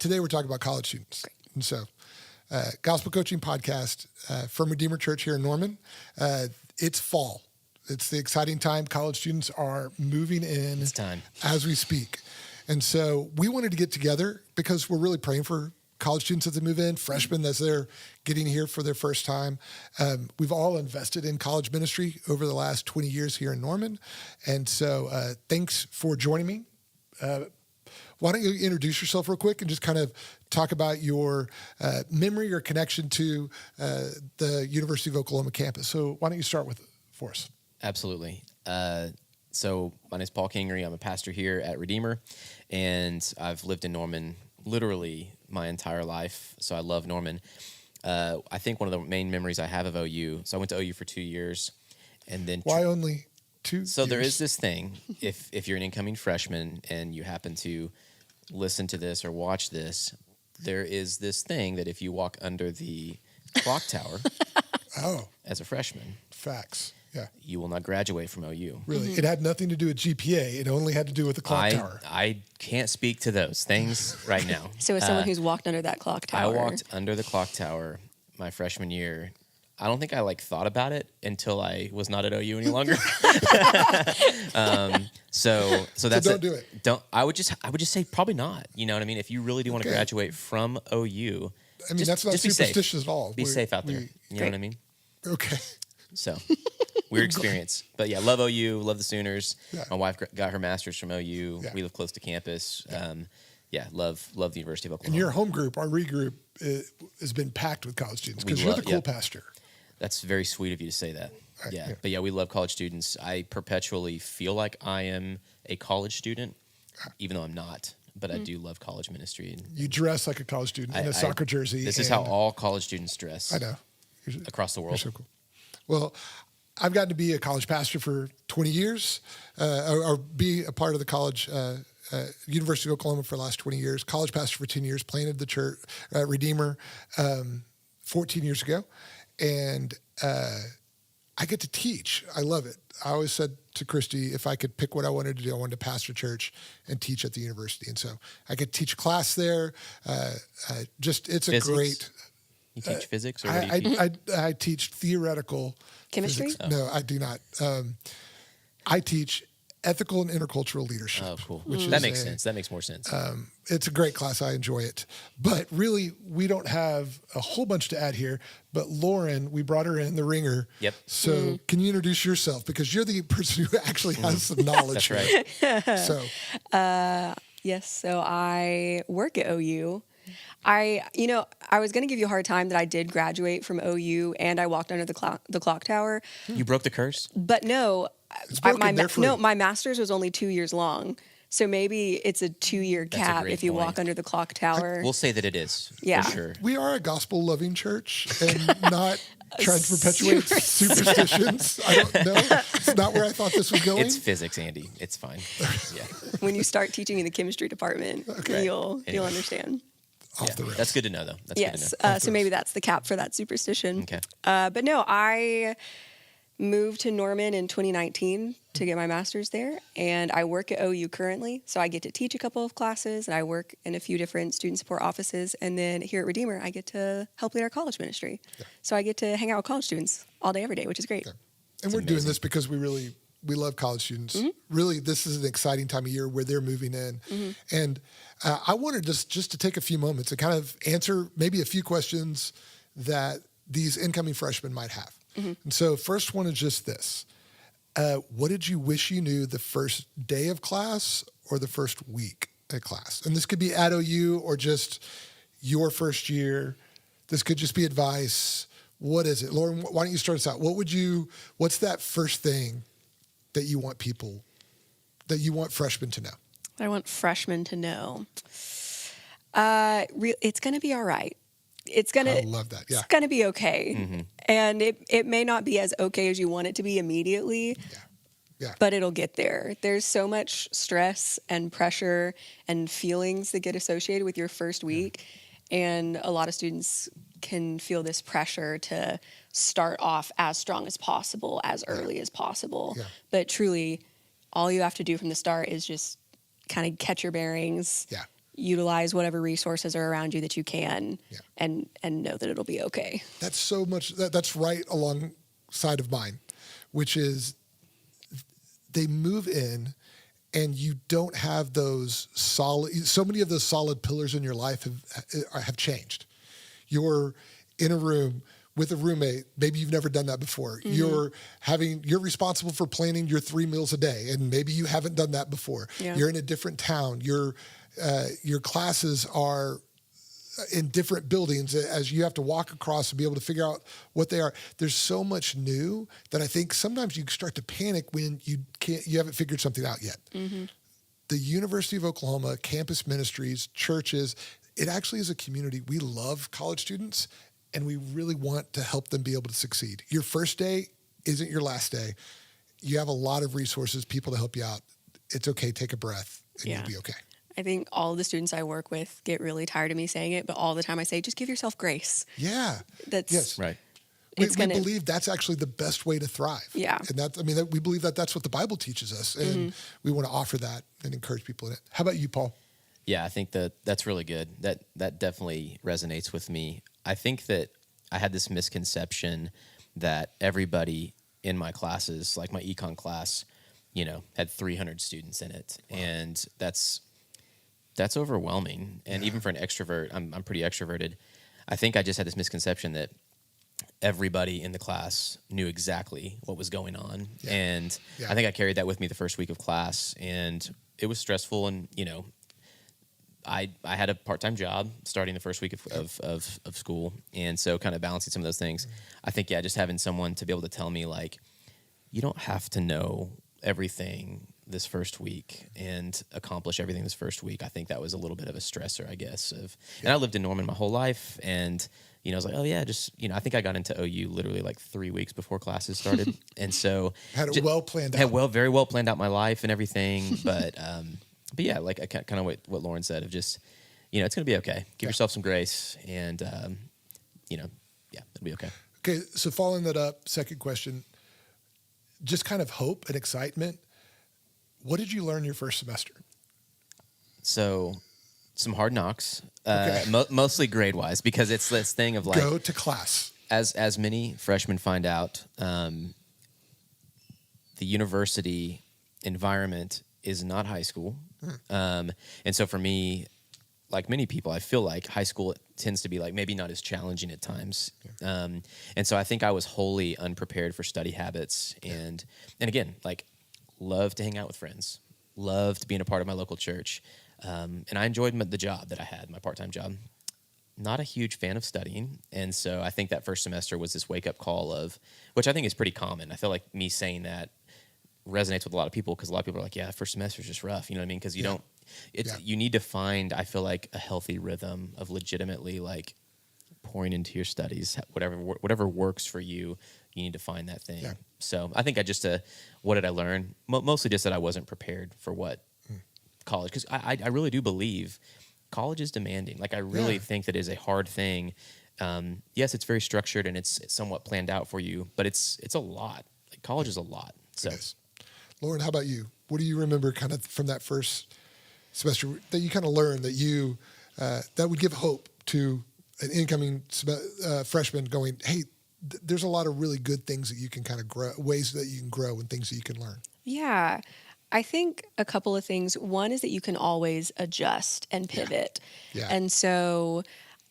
today we're talking about college students. Great. And so, Gospel Coaching Podcast from Redeemer Church here in Norman. It's fall. It's the exciting time. College students are moving in as we speak. And so we wanted to get together because we're really praying for college students as they move in, freshmen as they're getting here for their first time. We've all invested in college ministry over the last 20 years here in Norman. And so thanks for joining me. Why don't you introduce yourself real quick and just kind of talk about your memory or connection to the University of Oklahoma campus. So why don't you start with it for us? Absolutely. So my name is Paul Kingery. I'm a pastor here at Redeemer, and I've lived in Norman literally my entire life, so I love Norman. I think one of the main memories I have of OU, so I went to OU for 2 years, and then... Why only 2 years? So there is this thing, if you're an incoming freshman and you happen to listen to this or watch this, there is this thing that if you walk under the clock tower as a freshman... Facts. Yeah. You will not graduate from OU. Really? Mm-hmm. It had nothing to do with GPA. It only had to do with the clock tower. I can't speak to those things right now. So as someone who's walked under that clock tower. I walked under the clock tower my freshman year. I don't think I thought about it until I was not at OU any longer. So that's don't do it. I would just say probably not. You know what I mean? If you really do want to graduate from OU, I mean, that's not superstitious at all. Be safe out there. You know what I mean? Okay. So, weird experience. But yeah, love OU, love the Sooners. Yeah. My wife got her master's from OU. Yeah. We live close to campus. Love the University of Oklahoma. And your home group, our regroup, has been packed with college students because you're the cool pastor. That's very sweet of you to say that. Right. But we love college students. I perpetually feel like I am a college student, even though I'm not. But I do love college ministry. And you dress like a college student in a soccer jersey. This is how all college students dress. I know. Across the world. You're so cool. Well, I've gotten to be a college pastor for 20 years, or be a part of the college, University of Oklahoma for the last 20 years, college pastor for 10 years, planted the church, Redeemer, 14 years ago. And I get to teach. I love it. I always said to Christy, if I could pick what I wanted to do, I wanted to pastor church and teach at the university. And so I could teach class there. It's physics? A great... You teach physics? Or what do you teach? I teach theoretical chemistry. Physics. Oh. No, I do not. I teach ethical and intercultural leadership. Oh, cool. That makes sense. That makes more sense. It's a great class. I enjoy it. But really, we don't have a whole bunch to add here. But Lauren, we brought her in, the ringer. Yep. So can you introduce yourself? Because you're the person who actually has some knowledge. That's right. So. Yes. So I work at OU. I was going to give you a hard time that I did graduate from OU and I walked under the clock tower. You broke the curse? But no, my master's was only 2 years long. So maybe it's a 2-year cap if you walk under the clock tower. We'll say that it is. Yeah. For sure. We are a gospel-loving church and not trying to perpetuate superstitions. I don't know. It's not where I thought this was going. It's physics, Andy. It's fine. Yeah. When you start teaching in the chemistry department, you'll understand. Off the rails. That's good to know, though. That's yes. Good to know. So maybe that's the cap for that superstition. Okay. But no, I moved to Norman in 2019 to get my master's there, and I work at OU currently. So I get to teach a couple of classes, and I work in a few different student support offices. And then here at Redeemer, I get to help lead our college ministry. Yeah. So I get to hang out with college students all day, every day, which is great. Yeah. And we're doing this because we love college students. Mm-hmm. Really, this is an exciting time of year where they're moving in. Mm-hmm. And I wanted just to take a few moments to kind of answer maybe a few questions that these incoming freshmen might have. Mm-hmm. And so first one is just this. What did you wish you knew the first day of class or the first week at class? And this could be at OU or just your first year. This could just be advice. What is it? Lauren, why don't you start us out? What's that first thing that you want freshmen to know? I want freshmen to know. It's going to be all right. I love that. Yeah. It's going to be okay. Mm-hmm. And it may not be as okay as you want it to be immediately. Yeah. But it'll get there. There's so much stress and pressure and feelings that get associated with your first week. Yeah. And a lot of students can feel this pressure to start off as strong as possible, as early as possible. Yeah. But truly, all you have to do from the start is just kind of catch your bearings, utilize whatever resources are around you that you can, and know that it'll be okay. That's so much. That's right alongside of mine, which is they move in, and you don't have those solid. So many of those solid pillars in your life have changed. You're in a room with a roommate. Maybe you've never done that before. Mm-hmm. You're responsible for planning your 3 meals a day, and maybe you haven't done that before. Yeah. You're in a different town. Your classes are in different buildings as you have to walk across to be able to figure out what they are. There's so much new that I think sometimes you start to panic when you haven't figured something out yet. Mm-hmm. The University of Oklahoma, campus ministries, churches, it actually is a community. We love college students, and we really want to help them be able to succeed. Your first day isn't your last day. You have a lot of resources, people to help you out. It's okay. Take a breath, and you'll be okay. I think all of the students I work with get really tired of me saying it, but all the time I say, just give yourself grace. Yeah. Yes. Right. We believe that's actually the best way to thrive. Yeah. And we believe that's what the Bible teaches us. And we want to offer that and encourage people in it. How about you, Paul? Yeah, I think that's really good. That definitely resonates with me. I think that I had this misconception that everybody in my classes, like my econ class, had 300 students in it. Wow. And that's overwhelming. And even for an extrovert, I'm pretty extroverted. I think I just had this misconception that everybody in the class knew exactly what was going on. Yeah. And I think I carried that with me the first week of class, and it was stressful. And, I had a part-time job starting the first week of school. And so kind of balancing some of those things, I think, just having someone to be able to tell me, like, you don't have to know everything this first week and accomplish everything this first week. I think that was a little bit of a stressor, I guess. And I lived in Norman my whole life, and I was like, oh yeah, just I think I got into OU literally like 3 weeks before classes started, and so had it well planned out. Very well planned out my life and everything. But yeah, like I kind of what Lauren said of just it's gonna be okay. Give yourself some grace, and it'll be okay. Okay, so following that up, second question, just kind of hope and excitement. What did you learn your first semester? So, some hard knocks, mostly grade-wise, because it's this thing of like... Go to class. As many freshmen find out, the university environment is not high school. And so for me, like many people, I feel like high school tends to be like maybe not as challenging at times. And so I think I was wholly unprepared for study habits. And again, like... loved to hang out with friends, loved being a part of my local church, and I enjoyed the job that I had, my part-time job. Not a huge fan of studying, and so I think that first semester was this wake-up call which I think is pretty common. I feel like me saying that resonates with a lot of people, because a lot of people are like, yeah, first semester is just rough, you know what I mean? Because you need to find, I feel like, a healthy rhythm of legitimately like pouring into your studies, whatever works for you. You need to find that thing. Yeah. So I think what did I learn? Mostly just that I wasn't prepared for what college, because I really do believe college is demanding. Like I really think that is a hard thing. Yes, it's very structured and it's somewhat planned out for you, but it's a lot. Like college is a lot. So, Lauren, how about you? What do you remember kind of from that first semester that you kind of learned that you that would give hope to an incoming freshman going, hey, there's a lot of really good things that you can kind of grow, ways that you can grow and things that you can learn. Yeah. I think a couple of things. One is that you can always adjust and pivot. Yeah. And so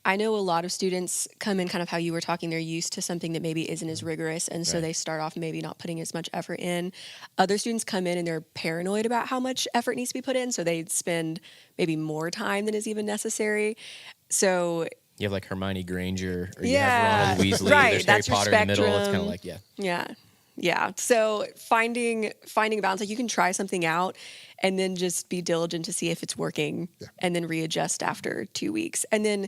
I know a lot of students come in kind of how you were talking. They're used to something that maybe isn't as rigorous. And so they start off maybe not putting as much effort in. Other students come in and they're paranoid about how much effort needs to be put in. So they spend maybe more time than is even necessary. So you have like Hermione Granger, or you have Ron Weasley. Right, there's that's Harry Potter your in the middle. It's kind of like, Yeah. So finding a balance, like you can try something out and then just be diligent to see if it's working and then readjust after 2 weeks. And then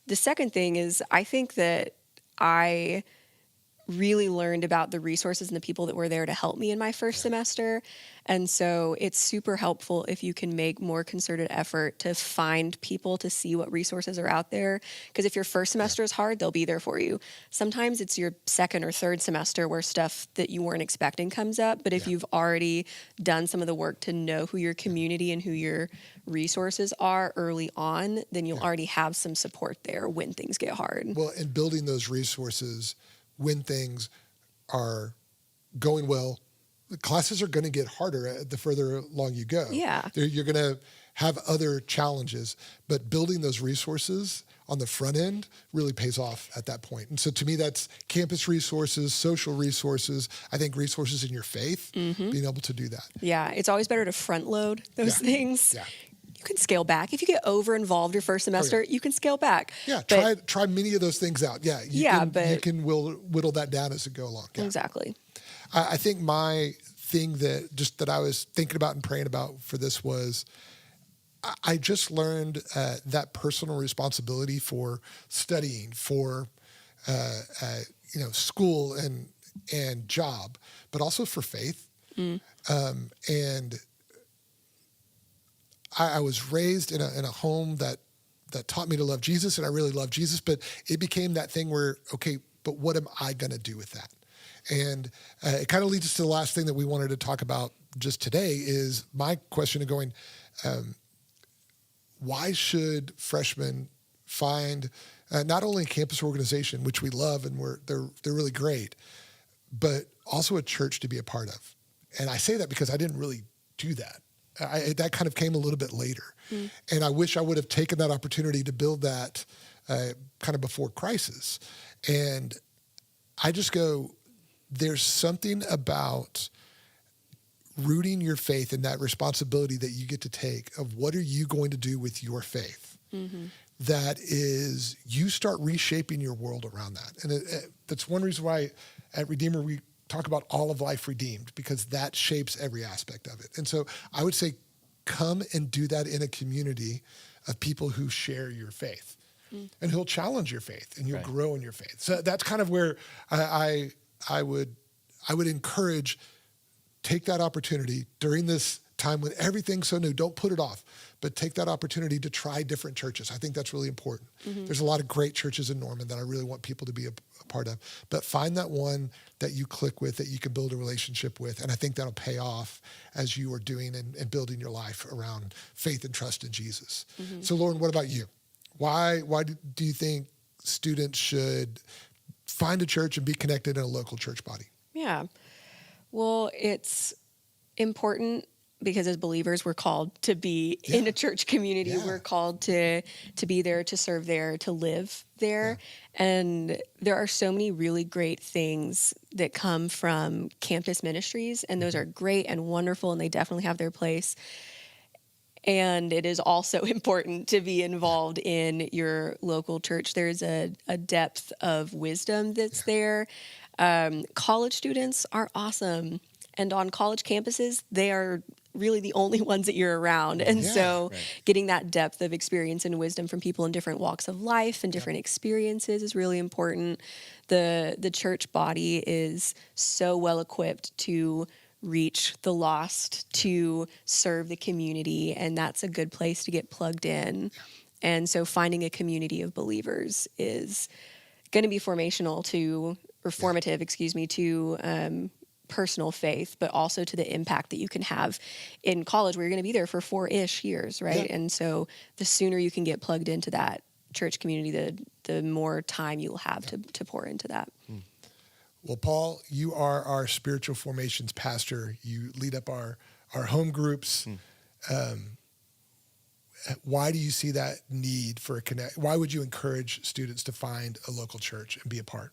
the second thing is I think that I really learned about the resources and the people that were there to help me in my first semester. And so it's super helpful if you can make more concerted effort to find people to see what resources are out there. Because if your first semester is hard, they'll be there for you. Sometimes it's your second or third semester where stuff that you weren't expecting comes up. But if you've already done some of the work to know who your community and who your resources are early on, then you'll already have some support there when things get hard. Well, and building those resources when things are going well, the classes are going to get harder the further along you go. Yeah. You're going to have other challenges, but building those resources on the front end really pays off at that point. And so to me, that's campus resources, social resources, I think resources in your faith, being able to do that. Yeah, it's always better to front load those things. Yeah. You can scale back. If you get over involved your first semester, you can scale back. Yeah, try many of those things out. Yeah, you can whittle that down as you go along. Yeah. Exactly. I think my thing that I was thinking about and praying about for this was I just learned that personal responsibility for studying, for school and job, but also for faith. And I was raised in a home that taught me to love Jesus, and I really love Jesus, but it became that thing where, okay, but what am I going to do with that? And it kind of leads us to the last thing that we wanted to talk about just today is my question of going, why should freshmen find not only a campus organization, which we love and they're really great, but also a church to be a part of? And I say that because I didn't really do that. That kind of came a little bit later. And I wish I would have taken that opportunity to build that kind of before crisis. And I just go, there's something about rooting your faith and that responsibility that you get to take of what are you going to do with your faith? That is, you start reshaping your world around that. And that's one reason why at Redeemer we talk about all of life redeemed, because that shapes every aspect of it. And so I would say come and do that in a community of people who share your faith and who'll challenge your faith and you'll grow in your faith. So that's kind of where I would encourage, take that opportunity during this time when everything's so new. Don't put it off, but take that opportunity to try different churches. I think that's really important. There's a lot of great churches in Norman that I really want people to be a part of, but find that one that you click with, that you can build a relationship with. And I think that'll pay off as you are doing and building your life around faith and trust in Jesus. So Lauren, what about you? Why do you think students should find a church and be connected in a local church body? Yeah. Well, it's important because as believers, we're called to be in a church community. We're called to be there, to serve there, to live there. And there are so many really great things that come from campus ministries, and those are great and wonderful, and they definitely have their place. And it is also important to be involved in your local church. There's a depth of wisdom that's there. College students are awesome. And on college campuses, they are really the only ones that you're around. And so getting that depth of experience and wisdom from people in different walks of life and different experiences is really important. The church body is so well equipped to reach the lost, to serve the community, and that's a good place to get plugged in. And so finding a community of believers is going to be formative to personal faith, but also to the impact that you can have in college, where you're going to be there for 4-ish years, right? And so the sooner you can get plugged into that church community, the more time you'll have to pour into that. Well, Paul, you are our spiritual formations pastor. You lead up our home groups. Why do you see that need for a connect? Why would you encourage students to find a local church and be a part?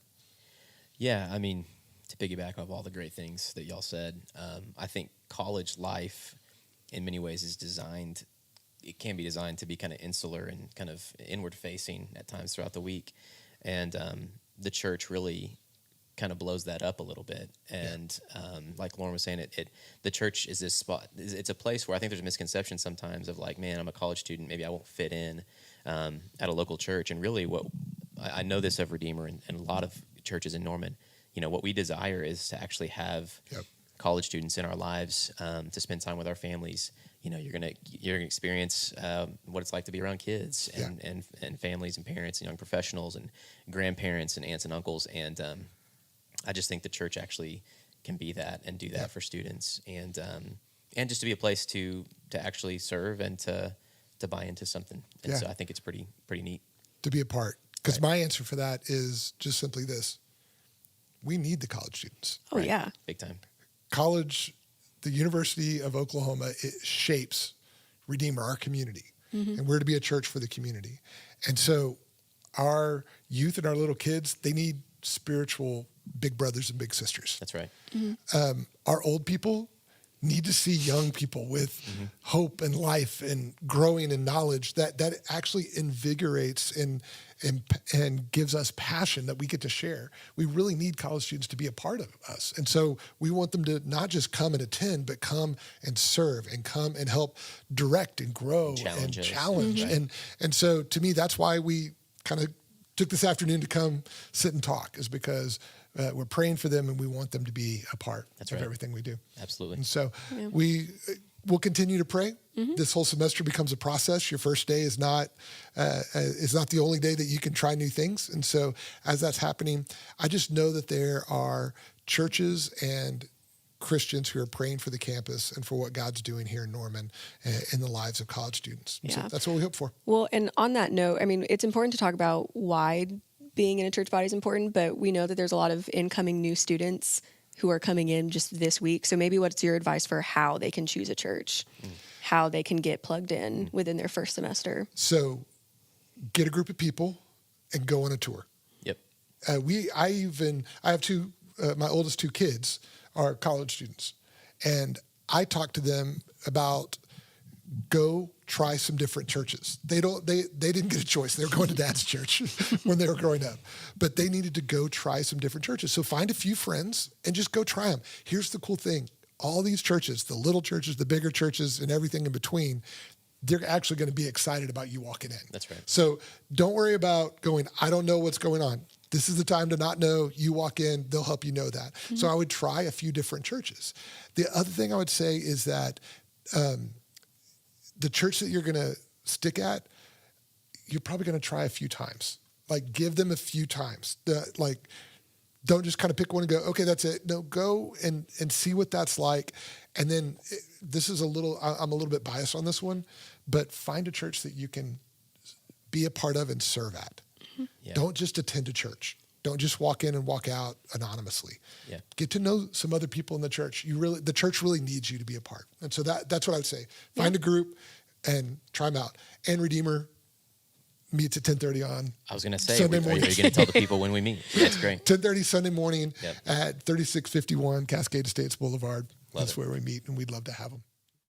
Yeah, I mean, to piggyback off all the great things that y'all said, I think college life in many ways it can be designed to be kind of insular and kind of inward facing at times throughout the week. And the church really kind of blows that up a little bit. And like Lauren was saying, the church is this spot. It's a place where I think there's a misconception sometimes of like, man, I'm a college student, maybe I won't fit in at a local church. And really what I know this of Redeemer and a lot of churches in Norman, what we desire is to actually have college students in our lives, to spend time with our families. You're gonna experience what it's like to be around kids and families and parents and young professionals and grandparents and aunts and uncles. And I just think the church actually can be that and do that for students, and just to be a place to actually serve and to buy into something. And so I think it's pretty neat to be a part. Because my answer for that is just simply this: we need the college students. Oh yeah, big time. College, the University of Oklahoma, it shapes Redeemer, our community, and we're to be a church for the community. And so our youth and our little kids, they need spiritual big brothers and big sisters. That's right. Our old people need to see young people with hope and life and growing in knowledge that actually invigorates and gives us passion that we get to share. We really need college students to be a part of us. And so we want them to not just come and attend, but come and serve and come and help direct and grow and challenge. And so to me, that's why we kind of took this afternoon to come sit and talk, is because we're praying for them and we want them to be a part of everything we do. Absolutely. And so we'll continue to pray. This whole semester becomes a process. Your first day is not the only day that you can try new things. And so as that's happening, I just know that there are churches and Christians who are praying for the campus and for what God's doing here in Norman in the lives of college students. And so that's what we hope for. Well, and on that note, I mean, it's important to talk about why being in a church body is important, but we know that there's a lot of incoming new students who are coming in just this week. So maybe what's your advice for how they can choose a church, how they can get plugged in within their first semester? So get a group of people and go on a tour. Yep. I have two, my oldest two kids are college students, and I talk to them about go try some different churches. They didn't get a choice. They were going to dad's church when they were growing up, but they needed to go try some different churches. So find a few friends and just go try them. Here's the cool thing. All these churches, the little churches, the bigger churches, and everything in between, they're actually going to be excited about you walking in. That's right. So don't worry about going, I don't know what's going on. This is the time to not know. You walk in, they'll help you know that. So I would try a few different churches. The other thing I would say is that the church that you're going to stick at, you're probably going to try a few times. Like, give them a few times. Don't just kind of pick one and go, okay, that's it. No, go and see what that's like. And then I'm a little bit biased on this one, but find a church that you can be a part of and serve at. Yeah. Don't just attend a church. Don't just walk in and walk out anonymously. Yeah. Get to know some other people in the church. The church really needs you to be a part. And so that's what I would say. Find a group and try them out. And Redeemer meets at 10:30 on I was going to say, Sunday morning. Are you going to tell the people when we meet? That's great. 10:30 Sunday morning at 3651 Cascade Estates Boulevard. That's where we meet, and we'd love to have them.